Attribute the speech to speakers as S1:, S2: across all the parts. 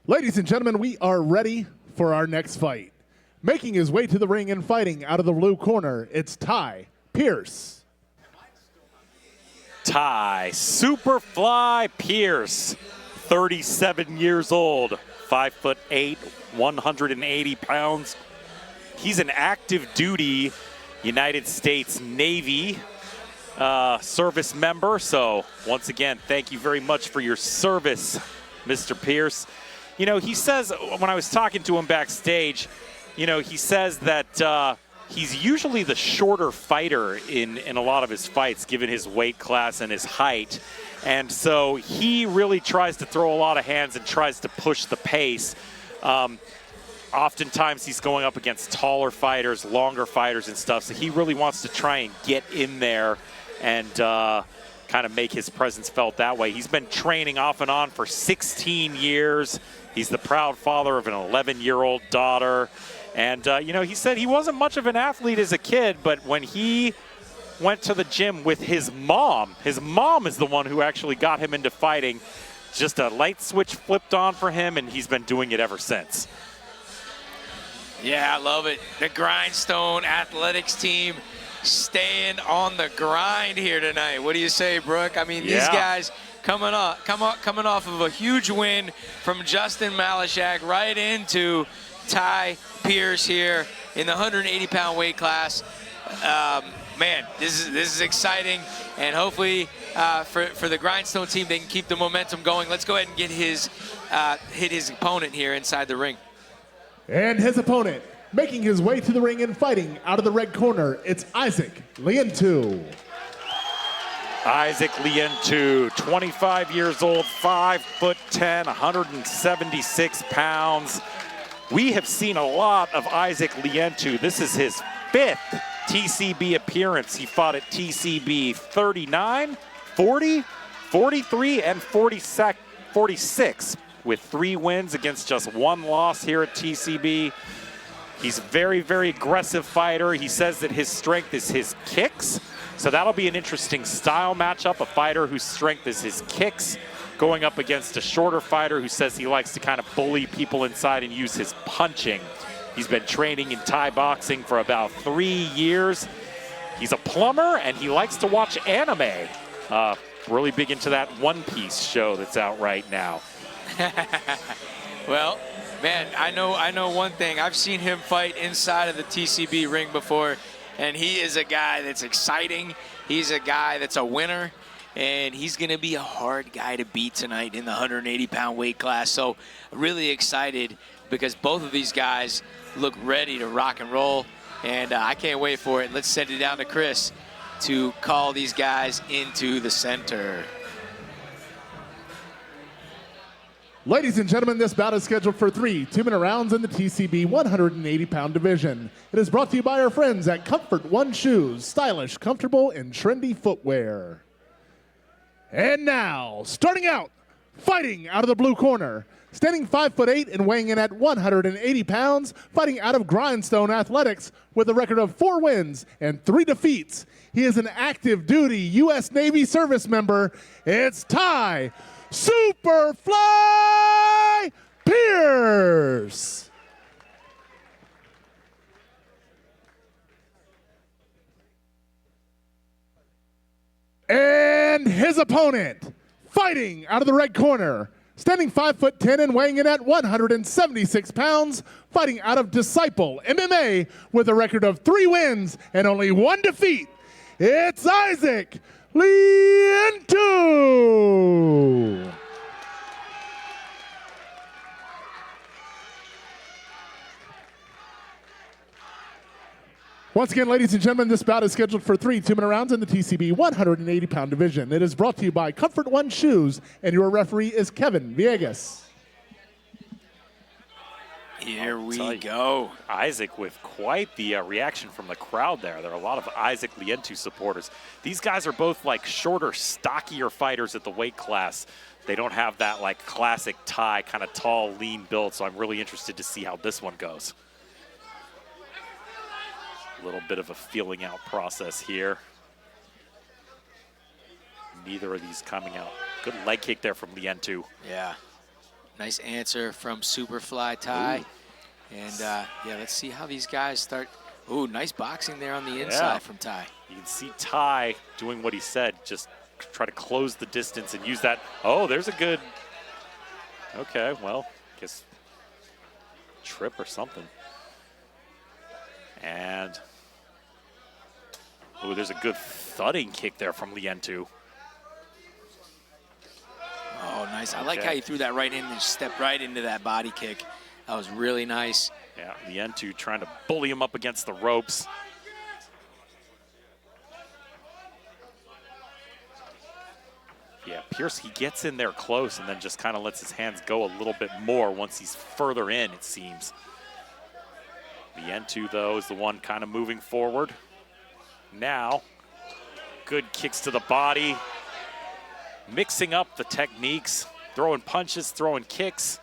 S1: Ladies and gentlemen, we are ready for our next fight. Making his way to the ring and fighting out of the blue corner, it's Ty Pierce.
S2: Ty Superfly Pierce, 37 years old, 5'8", 180 pounds. He's an active duty United States Navy service member. So once again, thank you very much for your service, Mr. Pierce. You know, he says, when I was talking to him backstage, you know, he says that he's usually the shorter fighter in a lot of his fights, given his weight class and his height. And so he really tries to throw a lot of hands and tries to push the pace. Oftentimes he's going up against taller fighters, longer fighters and stuff. So he really wants to try and get in there and kind of make his presence felt that way. He's been training off and on for 16 years. He's the proud father of an 11-year-old daughter. And, you know, he said he wasn't much of an athlete as a kid, but when he went to the gym with his mom is the one who actually got him into fighting. Just a light switch flipped on for him, and he's been doing it ever since.
S3: Yeah, I love it. The Grindstone Athletics team staying on the grind here tonight. What do you say, Brooke? I mean, these guys coming off of a huge win from Justin Malashak right into Ty Pierce here in the 180-pound weight class. Man, this is exciting, and hopefully for the Grindstone team, they can keep the momentum going. Let's go ahead and get hit his opponent here inside the ring.
S1: And his opponent, making his way to the ring and fighting out of the red corner, it's Isaac Leintu.
S2: Isaac Leintu, 25 years old, 5'10", 176 pounds. We have seen a lot of Isaac Leintu. This is his 5th TCB appearance. He fought at TCB 39, 40, 43, and 46, with 3 wins against just 1 loss here at TCB. He's a very, very aggressive fighter. He says that his strength is his kicks. So that'll be an interesting style matchup, a fighter whose strength is his kicks going up against a shorter fighter who says he likes to kind of bully people inside and use his punching. He's been training in Thai boxing for about 3 years. He's a plumber, and he likes to watch anime. Really big into that One Piece show that's out right now.
S3: Well, man, I know one thing. I've seen him fight inside of the TCB ring before, and he is a guy that's exciting. He's a guy that's a winner, and he's going to be a hard guy to beat tonight in the 180-pound weight class. So really excited because both of these guys look ready to rock and roll, and I can't wait for it. Let's send it down to Chris to call these guys into the center.
S1: Ladies and gentlemen, this bout is scheduled for 3 2-minute rounds in the TCB 180-pound division. It is brought to you by our friends at Comfort One Shoes, stylish, comfortable, and trendy footwear. And now, starting out, fighting out of the blue corner, standing 5'8" and weighing in at 180 pounds, fighting out of Grindstone Athletics with a record of 4 wins and 3 defeats. He is an active duty U.S. Navy service member. It's Ty Superfly Pierce. And his opponent, fighting out of the red corner, standing 5'10" and weighing in at 176 pounds, fighting out of Disciple MMA with a record of 3 wins and only 1 defeat. It's Isaac Leintu. Once again, ladies and gentlemen, this bout is scheduled for 3 2-minute rounds in the TCB 180-pound division. It is brought to you by Comfort One Shoes, and your referee is Kevin Villegas.
S3: Here we go.
S2: Isaac with quite the reaction from the crowd there. There are a lot of Isaac Leintu supporters. These guys are both like shorter, stockier fighters at the weight class. They don't have that like classic Thai kind of tall, lean build, so I'm really interested to see how this one goes. A little bit of a feeling out process here. Neither of these coming out. Good leg kick there from Leintu.
S3: Yeah. Nice answer from Superfly Ty. Ooh. And yeah, let's see how these guys start. Ooh, nice boxing there on the inside from Ty.
S2: You can see Ty doing what he said, just try to close the distance and use that. Oh, there's a good, okay, well, I guess trip or something. And, oh, there's a good thudding kick there from Leintu.
S3: Oh, nice. I like how you threw that right in and stepped right into that body kick. That was really nice.
S2: Yeah, Leintu trying to bully him up against the ropes. Yeah, Pierce, he gets in there close and then just kind of lets his hands go a little bit more once he's further in, it seems. Leintu, though, is the one kind of moving forward. Now, good kicks to the body. Mixing up the techniques, throwing punches, throwing kicks.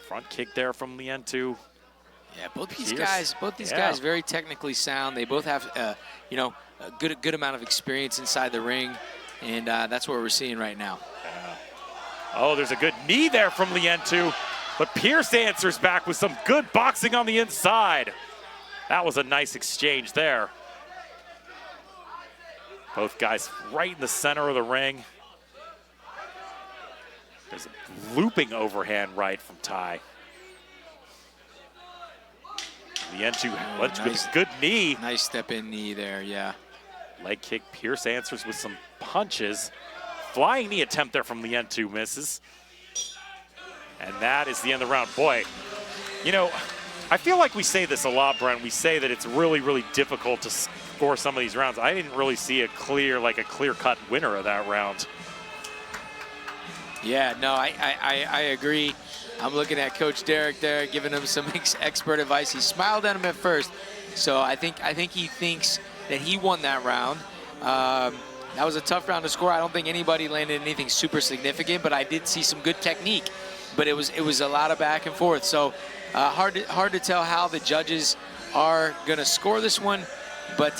S2: Front kick there from Leintu.
S3: Yeah, both these guys very technically sound. They both have, you know, a good amount of experience inside the ring, and that's what we're seeing right now.
S2: Yeah. Oh, there's a good knee there from Leintu, but Pierce answers back with some good boxing on the inside. That was a nice exchange there. Both guys right in the center of the ring. There's a looping overhand right from Ty. Leintu went with a good knee.
S3: Nice step-in knee there, yeah.
S2: Leg kick, Pierce answers with some punches. Flying knee attempt there from Leintu, misses. And that is the end of the round. Boy, you know, I feel like we say this a lot, Brent. We say that it's really, really difficult to score some of these rounds. I didn't really see a clear-cut winner of that round.
S3: Yeah, no, I agree. I'm looking at Coach Derek there, giving him some expert advice. He smiled at him at first, so I think he thinks that he won that round. That was a tough round to score. I don't think anybody landed anything super significant, but I did see some good technique. But it was a lot of back and forth. So hard to tell how the judges are gonna score this one. But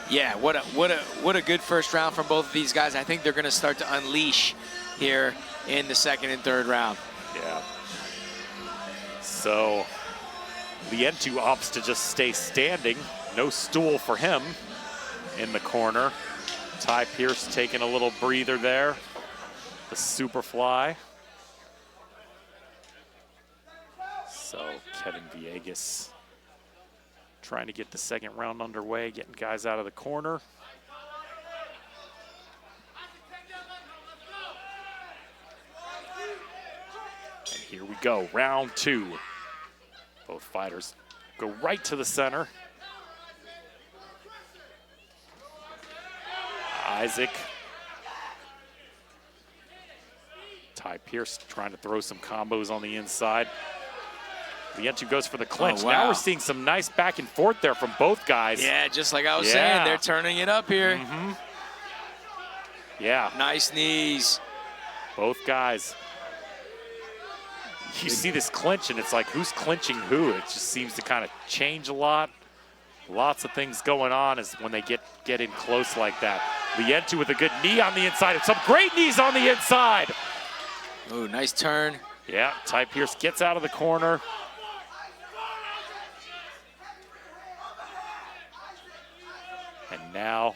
S3: yeah, what a good first round from both of these guys. I think they're gonna start to unleash here in the second and third round.
S2: Yeah. So Leintu opts to just stay standing. No stool for him in the corner. Ty Pierce taking a little breather there. The Superfly. So Kevin Villegas trying to get the second round underway, getting guys out of the corner. And here we go, round two. Both fighters go right to the center. Isaac. Ty Pierce trying to throw some combos on the inside. Leintu goes for the clinch.
S3: Oh, wow.
S2: Now we're seeing some nice back and forth there from both guys.
S3: Yeah, just like I was saying, they're turning it up here.
S2: Mm-hmm. Yeah.
S3: Nice knees.
S2: Both guys. You see this clinch, and it's like, who's clinching who? It just seems to kind of change a lot. Lots of things going on as when they get in close like that. Leintu with a good knee on the inside, and some great knees on the inside.
S3: Ooh, nice turn.
S2: Yeah, Ty Pierce gets out of the corner. And now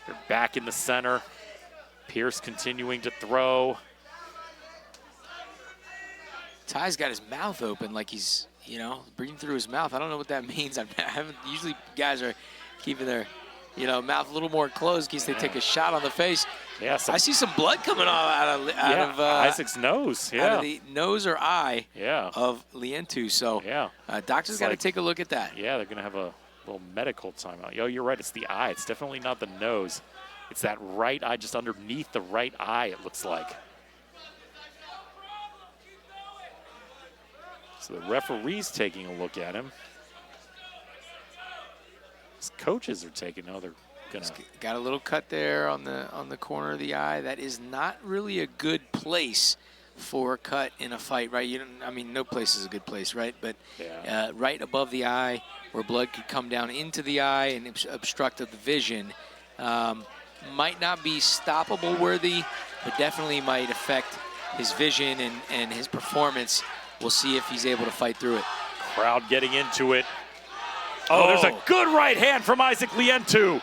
S2: they're back in the center. Pierce continuing to throw.
S3: Ty's got his mouth open like he's, you know, breathing through his mouth. I don't know what that means. I haven't, usually guys are keeping their, you know, mouth a little more closed in case they take a shot on the face.
S2: Yeah,
S3: I see some blood coming out of
S2: Isaac's nose. Yeah,
S3: out of the nose or eye
S2: yeah.
S3: of Leintu. So
S2: yeah,
S3: doctor's got to take a look at that.
S2: Yeah, they're gonna have a little medical timeout. Yo, you're right. It's the eye. It's definitely not the nose. It's that right eye, just underneath the right eye. It looks like. So the referee's taking a look at him. His coaches are taking. No, they're gonna.
S3: Got a little cut there on the corner of the eye. That is not really a good place for a cut in a fight, right? You don't, I mean, no place is a good place, right? But
S2: yeah.
S3: Right above the eye, where blood could come down into the eye and obstruct the vision, might not be stoppable worthy. but definitely might affect his vision and his performance. We'll see if he's able to fight through it.
S2: Crowd getting into it. Oh, there's a good right hand from Isaac Leintu.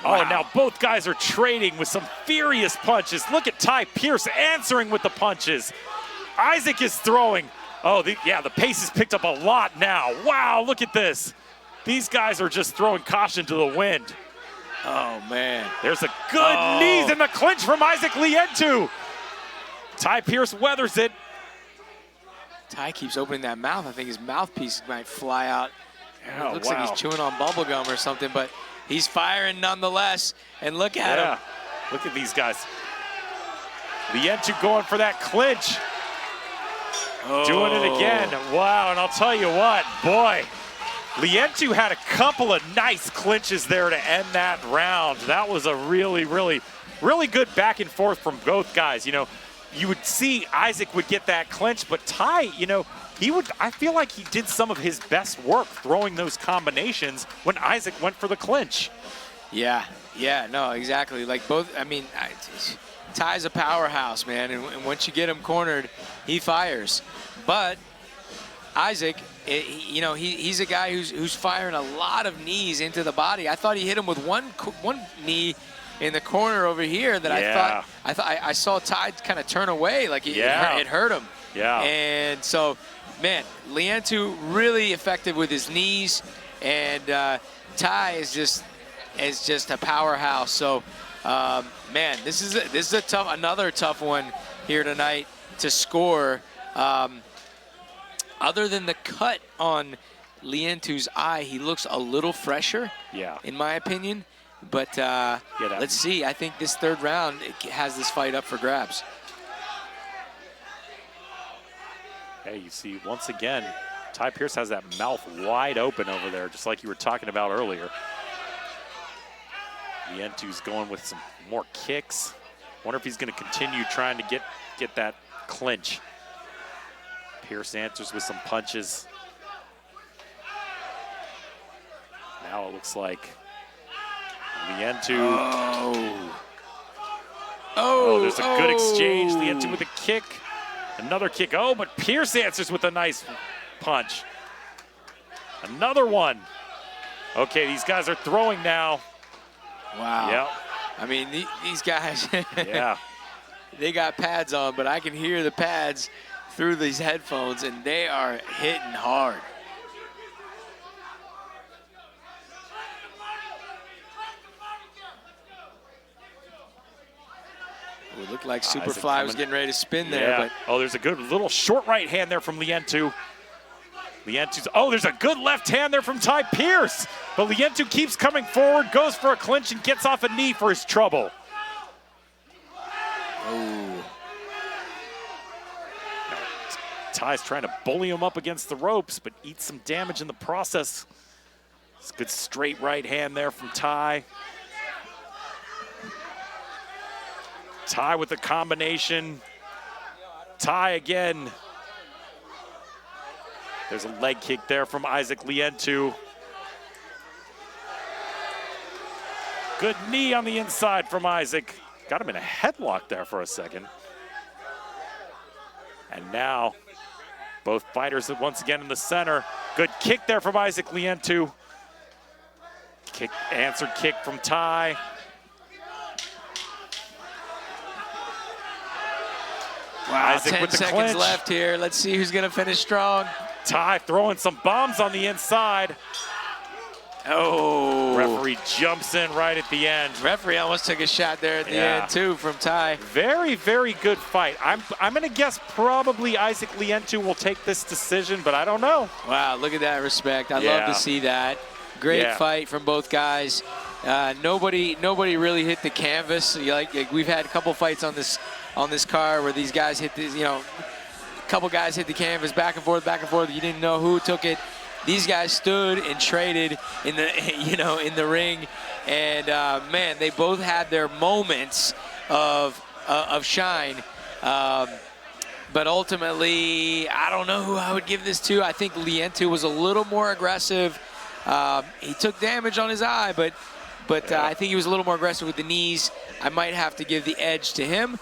S3: Wow.
S2: Oh, now both guys are trading with some furious punches. Look at Ty Pierce answering with the punches. Isaac is throwing. Oh, the pace has picked up a lot now. Wow, look at this. These guys are just throwing caution to the wind.
S3: Oh, man.
S2: There's a good knees in the clinch from Isaac Leintu. Ty Pierce weathers it.
S3: Ty keeps opening that mouth. I think his mouthpiece might fly out.
S2: Oh,
S3: it looks like he's chewing on bubble gum or something, but he's firing nonetheless. And look at him.
S2: Look at these guys. Leintu going for that clinch. Doing it again. Wow, and I'll tell you what, boy, Leintu had a couple of nice clinches there to end that round. That was a really, really, really good back and forth from both guys. You know, you would see Isaac would get that clinch, but Ty, you know, I feel like he did some of his best work throwing those combinations when Isaac went for the clinch.
S3: Yeah, no, exactly. Like both, I mean, Ty's a powerhouse, man, and once you get him cornered, he fires. But Isaac, you know, he's a guy who's firing a lot of knees into the body. I thought he hit him with one knee in the corner over here that I saw Ty kind of turn away, like it hurt him.
S2: Yeah.
S3: And so, man, Leintu really effective with his knees, and Ty is just a powerhouse. So, man, this is another tough one here tonight to score. Other than the cut on Leintu's eye, he looks a little fresher, in my opinion. But let's see. I think this third round has this fight up for grabs.
S2: Hey, you see, once again, Ty Pierce has that mouth wide open over there, just like you were talking about earlier. Leintu's going with some more kicks. Wonder if he's going to continue trying to get that clinch. Pierce answers with some punches. Now it looks like Leintu. Oh, there's a good exchange. Leintu with a kick. Another kick. Oh, but Pierce answers with a nice punch. Another one. Okay, these guys are throwing now.
S3: Wow.
S2: Yep.
S3: I mean, these guys,
S2: yeah,
S3: they got pads on, but I can hear the pads through these headphones, and they are hitting hard. It looked like Superfly was getting ready to spin there. But
S2: oh, there's a good little short right hand there from Leintu. There's a good left hand there from Ty Pierce. But Leintu keeps coming forward, goes for a clinch, and gets off a knee for his trouble.
S3: Oh.
S2: Ty's trying to bully him up against the ropes, but eats some damage in the process. It's a good straight right hand there from Ty. Ty with the combination. Ty again. There's a leg kick there from Isaac Leintu. Good knee on the inside from Isaac. Got him in a headlock there for a second. And now both fighters once again in the center. Good kick there from Isaac Leintu. Answered kick from Ty.
S3: Wow,
S2: Isaac
S3: 10
S2: with the
S3: seconds
S2: clinch.
S3: left here. Let's see who's going to finish strong.
S2: Ty throwing some bombs on the inside.
S3: Oh.
S2: Referee jumps in right at the end.
S3: Referee almost took a shot there at the end, too, from Ty.
S2: Very, very good fight. I'm going to guess probably Isaac Leintu will take this decision, but I don't know.
S3: Wow, look at that respect. I love to see that. Great fight from both guys. Nobody really hit the canvas. Like we've had a couple fights on this card where these guys hit this, a couple guys hit the canvas back and forth. You didn't know who took it. These guys stood and traded in the ring, and man, they both had their moments of shine. But ultimately, I don't know who I would give this to. I think Leintu was a little more aggressive. He took damage on his eye, but but I think he was a little more aggressive with the knees. I might have to give the edge to him,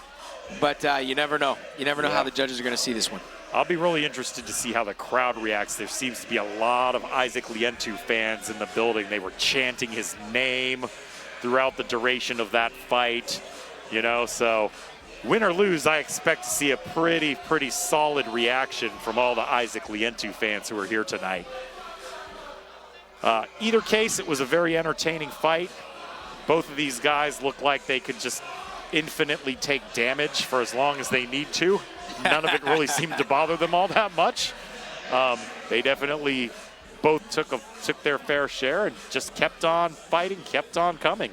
S3: but you never know. You never know how the judges are going to see this one.
S2: I'll be really interested to see how the crowd reacts. There seems to be a lot of Isaac Leintu fans in the building. They were chanting his name throughout the duration of that fight, you know, so win or lose, I expect to see a pretty solid reaction from all the Isaac Leintu fans who are here tonight. Either case, it was a very entertaining fight. Both of these guys look like they could just infinitely take damage for as long as they need to. None of it really seemed to bother them all that much. They definitely both took their fair share and just kept on fighting, kept on coming.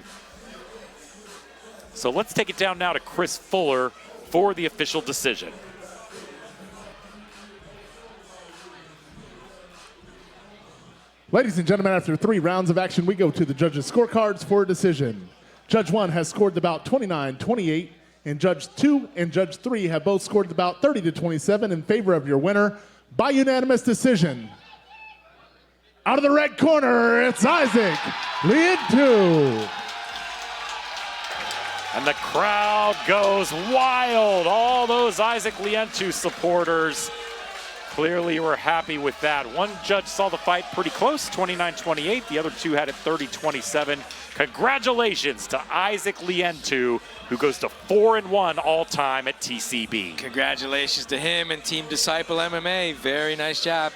S2: So let's take it down now to Chris Fuller for the official decision.
S1: Ladies and gentlemen, after 3 rounds of action, we go to the judges' scorecards for a decision. Judge 1 has scored the bout 29-28, and Judge 2 and Judge 3 have both scored the bout 30-27 in favor of your winner by unanimous decision. Out of the red corner, it's Isaac Leintu.
S2: And the crowd goes wild. All those Isaac Leintu supporters clearly were happy with that. One judge saw the fight pretty close, 29-28. The other 2 had it 30-27. Congratulations to Isaac Leintu, who goes to 4-1 all-time at TCB.
S3: Congratulations to him and Team Disciple MMA. Very nice job.